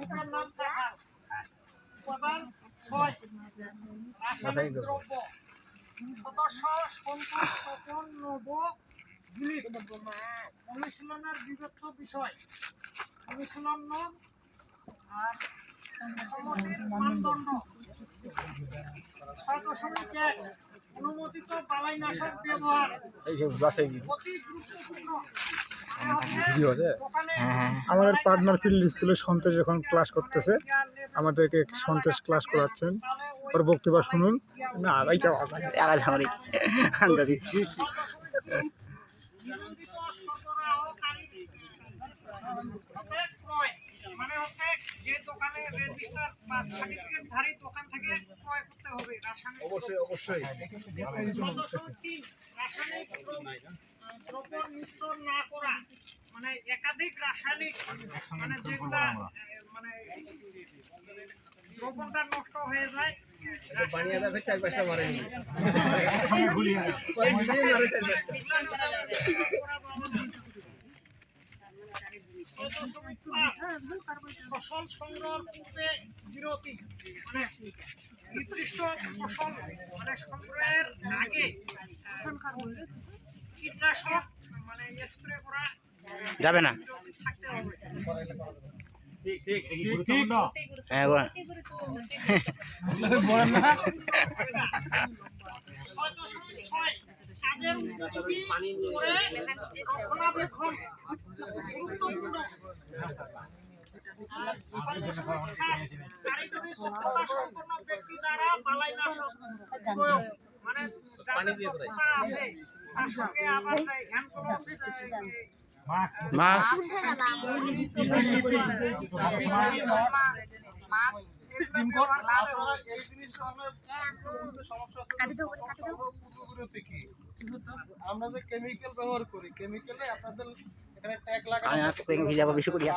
পোকার নাম কাঁঠাল। উপাদান 6 রাসায়নিক দ্রব্য। সদস্য সন্তোষ তপন নব দিলীপ। অনুশীলনের বিবেচ্য বিষয় অনুশীলন আর সমষ্টির মানদণ্ড। 6.1 অনুমোদিত বালাইনাশক ব্যবহার অতি গুরুত্বপূর্ণ। আমাদের পার্টনার ফিল্ড স্কুলে সন্তোষ যখন ক্লাস করতেছে, আমাদেরকে সন্তোষ ক্লাস করাচ্ছেন। ওর বক্তব্য শুনুন। না আগাই যাও মানে হচ্ছে যে দোকানে রেজিস্টার বা সার্টিফিকেটধারী দোকান থেকে ক্রয় করতে হবে রাসায়নিক। অবশ্যই। 6.3 রাসায়নিক দ্রব্য মিশ্রণ না করা, মানে একাধিক রাসায়নিক, মানে যেগুলা মানে দ্রব্যটা নষ্ট হয়ে যায়। বানিয়ে যাবে 4-5টা মারেনি। ফসল সংগ্রহ পূর্বে বিরতি, মানে নির্দিষ্ট ফসল মানে সংগ্রহের আগে কীটনাশক মানে স্প্রে করা যাবে না। থাকতে হবে। ঠিক গুরুত্বপূর্ণ। হ্যাঁ কাজের উপযোগী করে রক্ষণাবেক্ষণ গুরুত্বপূর্ণ। কারিগরি দক্ষতা সম্পন্ন ব্যক্তি দ্বারা বালাইনাশক প্রয়োগ, মানে যাদের দক্ষতা আছে তার সঙ্গে আবার হ্যান্ড গ্লোভস, মাস্ক আমরা যে কেমিক্যাল ব্যবহার করি, কেমিক্যালে আপনাদের এখানে ট্যাগ লাগা আমি ভিজাবো বেশি করিয়া।